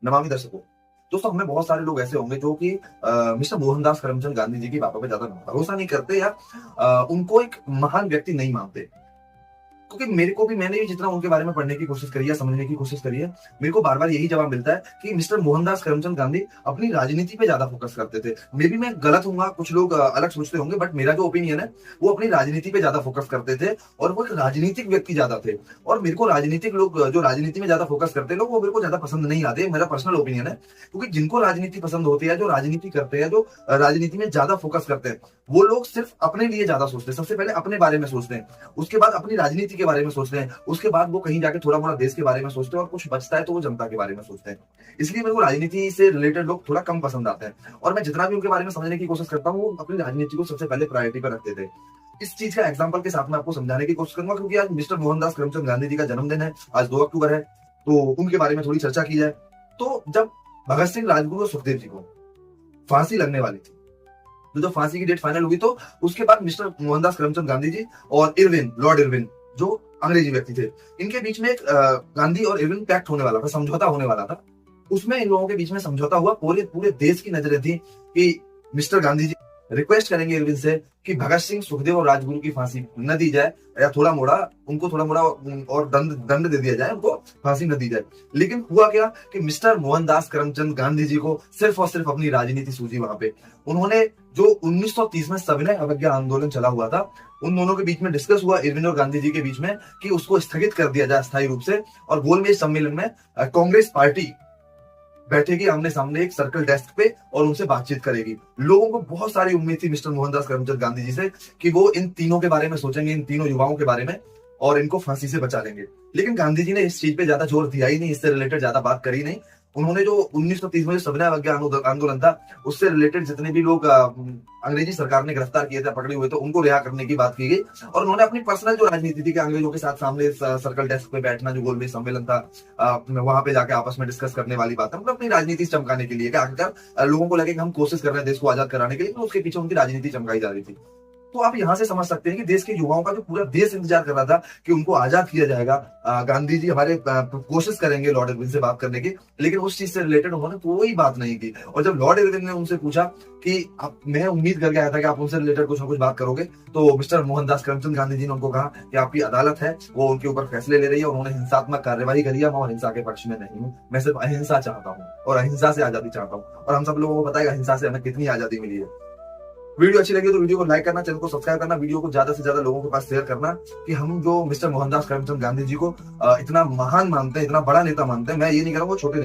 नमामि दर्शकों। दोस्तों, हमें बहुत सारे लोग ऐसे होंगे जो कि मिस्टर मोहनदास करमचंद गांधी जी की बातों पे ज्यादा भरोसा नहीं करते या उनको एक महान व्यक्ति नहीं मानते। क्योंकि मेरे को भी, मैंने भी जितना उनके बारे में पढ़ने की कोशिश करी है, समझने की कोशिश करी है, मेरे को बार-बार यही जवाब मिलता है कि मिस्टर मोहनदास करमचंद गांधी अपनी राजनीति पे ज़्यादा फ़ोकस करते थे। मे बी मैं गलत हूँगा, कुछ लोग अलग सोचते होंगे, बट मेरा जो ओपिनियन है, वो अपनी राजनीति पे ज़्यादा फ़ोकस करते थे और वो एक राजनीतिक व्यक्ति ज़्यादा थे। और मेरे को राजनीतिक लोग जो राजनीति में ज़्यादा फ़ोकस करते हैं लोग, वो मेरे को ज़्यादा पसंद नहीं आते, मेरा पर्सनल ओपिनियन है। क्योंकि जिनको राजनीति पसंद होती है, जो राजनीति करते हैं, जो राजनीति में ज़्यादा फ़ोकस करते हैं, वो लोग सिर्फ़ अपने लिए ज़्यादा सोचते हैं। सबसे पहले अपने बारे में सोचते हैं, उसके बाद अपनी राजनीति के बारे में सोचते हैं, उसके बाद वो कहीं जाके थोड़ा-मोड़ा देश के बारे में सोचते हैं और कुछ बचता है तो वो जनता के बारे में सोचते हैं। इसलिए मेरे को राजनीति से रिलेटेड लोग थोड़ा कम पसंद आते हैं और मैं जितना भी उनके बारे में समझने की कोशिश करता हूँ, वो अपनी राजनीति को सबसे पहले प्रायोरिटी पे रखते थे। इस चीज़ का एग्ज़ाम्पल के साथ मैं आपको समझाने की कोशिश करूँगा क्योंकि आज मिस्टर मोहनदास करमचंद गांधी जी का जन्मदिन है, आज 2 अक्टूबर है, तो उनके बारे में थोड़ी चर्चा की जाए। तो जब भगत सिंह, राजगुरु और सुखदेव जी को फांसी लगने वाली थी, तो जब फांसी की डेट फाइनल हुई तो उसके बाद मिस्टर मोहनदास करमचंद गांधी जी और इरविन, लॉर्ड इरविन, जो अंग्रेजी व्यक्ति थे, इनके बीच में एक गांधी और इरविन पैक्ट होने वाला था, समझौता होने वाला था। उसमें इन लोगों के बीच में समझौता हुआ, पूरे पूरे देश की नजरें थी कि मिस्टर गांधी जी रिक्वेस्ट करेंगे इरविन से कि भगत सिंह, सुखदेव और राजगुरु की फांसी न दी जाए या थोड़ा मोड़ा और दंड दंड दे दिया जाए, उनको फांसी न दी जाए। लेकिन हुआ क्या कि मिस्टर मोहनदास करमचंद गांधी जी को सिर्फ और सिर्फ अपनी राजनीति सूझी। वहां पे उन्होंने जो 1930 में सविनय अवज्ञा आंदोलन चला हुआ था, उन दोनों के बीच में डिस्कस हुआ, इरविन और गांधी जी के बीच में, कि उसको स्थगित कर दिया जाए स्थायी रूप से और गोलमेज सम्मेलन में कांग्रेस पार्टी बैठेगी आमने सामने एक सर्कल डेस्क पे और उनसे बातचीत करेगी। लोगों को बहुत सारी उम्मीद थी मिस्टर मोहनदास करमचंद गांधी जी से कि वो इन तीनों के बारे में सोचेंगे, इन तीनों युवाओं के बारे में, और इनको फांसी से बचा लेंगे। लेकिन गांधी जी ने इस चीज पे ज्यादा जोर दिया ही नहीं, इससे रिलेटेड ज्यादा बात करी नहीं। उन्होंने जो 1930 में जो सविनय अवज्ञा आंदोलन था, उससे रिलेटेड जितने भी लोग अंग्रेजी सरकार ने गिरफ्तार किए थे, पकड़े हुए थे, उनको रिहा करने की बात की गई। और उन्होंने अपनी पर्सनल जो राजनीति थी कि अंग्रेजों के साथ सामने सर्कल डेस्क पे बैठना, जो गोलमेज सम्मेलन था, वहां पे जाके आपस में डिस्कस करने वाली बात है, मतलब अपनी राजनीति चमकाने के लिए कि आखिरकार लोगों को लगे कि हम कोशिश कर रहे हैं देश को आजाद कराने के लिए, तो उसके पीछे उनकी राजनीति चमकाई जा रही थी। तो आप यहां से समझ सकते हैं कि देश के युवाओं का जो पूरा देश इंतजार कर रहा था कि उनको आजाद किया जाएगा, गांधी जी हमारे कोशिश करेंगे लॉर्ड इरविन से बात करने की, लेकिन उस चीज से रिलेटेड उन्होंने कोई बात नहीं की। और जब लॉर्ड इरविन ने उनसे पूछा कि मैं उम्मीद करके आया था कि आप उनसे रिलेटेड कुछ ना कुछ बात करोगे, तो मिस्टर मोहनदास करमचंद गांधी जी ने उनको कहा कि आपकी अदालत है, वो उनके ऊपर फैसले ले रही है, उन्होंने हिंसात्मक कार्यवाही करी है, मैं अहिंसा के पक्ष में नहीं हूँ, मैं सिर्फ अहिंसा चाहता हूँ और अहिंसा से आजादी चाहता हूँ। और हम सब लोगों को पता है अहिंसा से हमें कितनी आजादी मिली है। वीडियो अच्छी लगी तो वीडियो को लाइक करना, चैनल को सब्सक्राइब करना, वीडियो को ज्यादा से ज्यादा लोगों के पास शेयर करना कि हम जो मिस्टर मोहनदास करमचंद गांधी जी को इतना महान मानते हैं, इतना बड़ा नेता मानते हैं। मैं ये नहीं कह रहा हूँ वो छोटे